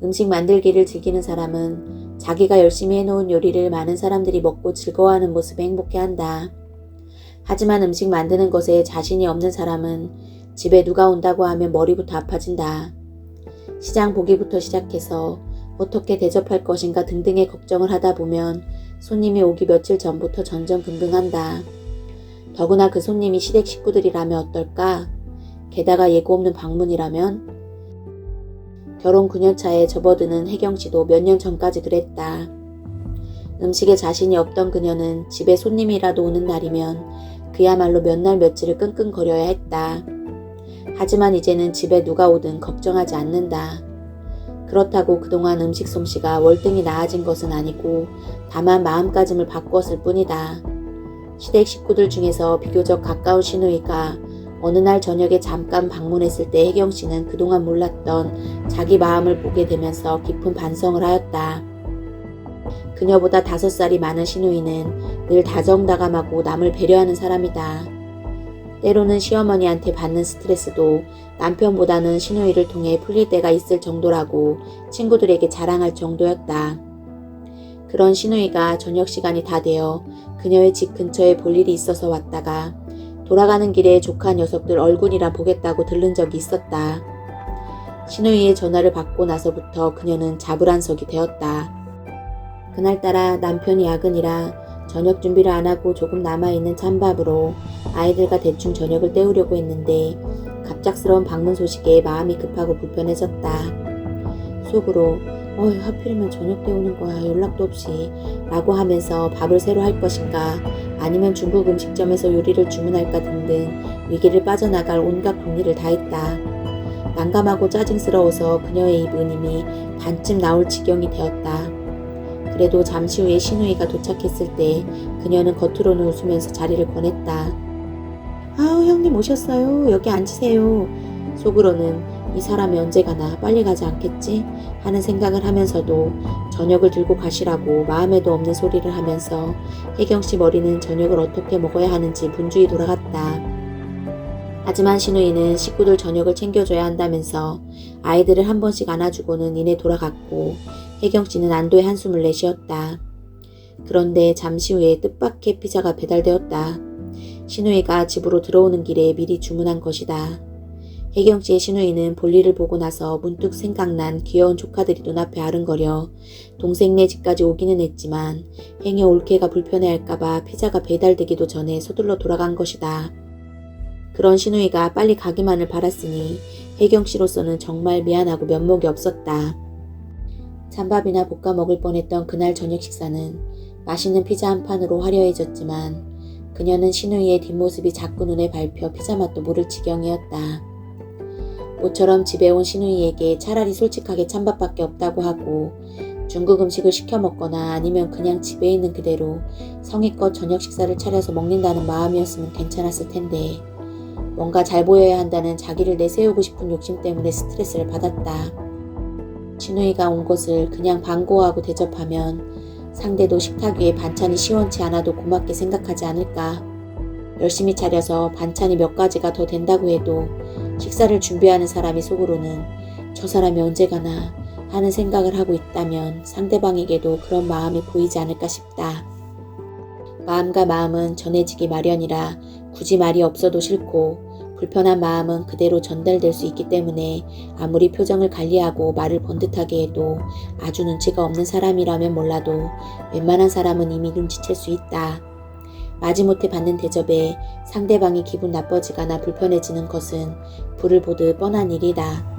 음식 만들기를 즐기는 사람은 자기가 열심히 해놓은 요리를 많은 사람들이 먹고 즐거워하는 모습에 행복해한다. 하지만 음식 만드는 것에 자신이 없는 사람은 집에 누가 온다고 하면 머리부터 아파진다. 시장 보기부터 시작해서 어떻게 대접할 것인가 등등의 걱정을 하다 보면 손님이 오기 며칠 전부터 전전긍긍한다. 더구나 그 손님이 시댁 식구들이라면 어떨까? 게다가 예고 없는 방문이라면? 결혼 9년 차에 접어드는 혜경씨도 몇 년 전까지 그랬다. 음식에 자신이 없던 그녀는 집에 손님이라도 오는 날이면 그야말로 몇 날 며칠을 끙끙거려야 했다. 하지만 이제는 집에 누가 오든 걱정하지 않는다. 그렇다고 그동안 음식 솜씨가 월등히 나아진 것은 아니고 다만 마음가짐을 바꾸었을 뿐이다. 시댁 식구들 중에서 비교적 가까운 시누이가 어느 날 저녁에 잠깐 방문했을 때 혜경씨는 그동안 몰랐던 자기 마음을 보게 되면서 깊은 반성을 하였다. 그녀보다 5살이 많은 시누이는 늘 다정다감하고 남을 배려하는 사람이다. 때로는 시어머니한테 받는 스트레스도 남편보다는 시누이를 통해 풀릴 때가 있을 정도라고 친구들에게 자랑할 정도였다. 그런 시누이가 저녁 시간이 다 되어 그녀의 집 근처에 볼 일이 있어서 왔다가 돌아가는 길에 조카 녀석들 얼굴이나 보겠다고 들른 적이 있었다. 시누이의 전화를 받고 나서부터 그녀는 자불안석이 되었다. 그날따라 남편이 야근이라 저녁 준비를 안 하고 조금 남아있는 찬밥으로 아이들과 대충 저녁을 때우려고 했는데 갑작스러운 방문 소식에 마음이 급하고 불편해졌다. 속으로 하필이면 저녁 때우는 거야 연락도 없이 라고 하면서 밥을 새로 할 것인가 아니면 중국 음식점에서 요리를 주문할까 등등 위기를 빠져나갈 온갖 궁리를 다했다. 난감하고 짜증스러워서 그녀의 입은 이미 반쯤 나올 지경이 되었다. 그래도 잠시 후에 시누이가 도착했을 때 그녀는 겉으로는 웃으면서 자리를 권했다. 아우 형님 오셨어요. 여기 앉으세요. 속으로는 이 사람이 언제 가나 빨리 가지 않겠지? 하는 생각을 하면서도 저녁을 들고 가시라고 마음에도 없는 소리를 하면서 혜경씨 머리는 저녁을 어떻게 먹어야 하는지 분주히 돌아갔다. 하지만 시누이는 식구들 저녁을 챙겨줘야 한다면서 아이들을 한 번씩 안아주고는 이내 돌아갔고 혜경씨는 안도의 한숨을 내쉬었다. 그런데 잠시 후에 뜻밖의 피자가 배달되었다. 시누이가 집으로 들어오는 길에 미리 주문한 것이다. 혜경씨의 시누이는 볼일을 보고 나서 문득 생각난 귀여운 조카들이 눈앞에 아른거려 동생네 집까지 오기는 했지만 행여 올케가 불편해할까봐 피자가 배달되기도 전에 서둘러 돌아간 것이다. 그런 시누이가 빨리 가기만을 바랐으니 혜경씨로서는 정말 미안하고 면목이 없었다. 찬밥이나 볶아 먹을 뻔했던 그날 저녁 식사는 맛있는 피자 한 판으로 화려해졌지만 그녀는 시누이의 뒷모습이 자꾸 눈에 밟혀 피자 맛도 모를 지경이었다. 모처럼 집에 온 시누이에게 차라리 솔직하게 찬밥밖에 없다고 하고 중국 음식을 시켜 먹거나 아니면 그냥 집에 있는 그대로 성의껏 저녁 식사를 차려서 먹는다는 마음이었으면 괜찮았을 텐데 뭔가 잘 보여야 한다는 자기를 내세우고 싶은 욕심 때문에 스트레스를 받았다. 시누이가 온 것을 그냥 반가워하고 대접하면 상대도 식탁 위에 반찬이 시원치 않아도 고맙게 생각하지 않을까. 열심히 차려서 반찬이 몇 가지가 더 된다고 해도 식사를 준비하는 사람이 속으로는 저 사람이 언제 가나 하는 생각을 하고 있다면 상대방에게도 그런 마음이 보이지 않을까 싶다. 마음과 마음은 전해지기 마련이라 굳이 말이 없어도 싫고 불편한 마음은 그대로 전달될 수 있기 때문에 아무리 표정을 관리하고 말을 번듯하게 해도 아주 눈치가 없는 사람이라면 몰라도 웬만한 사람은 이미 눈치챌 수 있다. 마지못해 받는 대접에 상대방이 기분 나빠지거나 불편해지는 것은 불을 보듯 뻔한 일이다.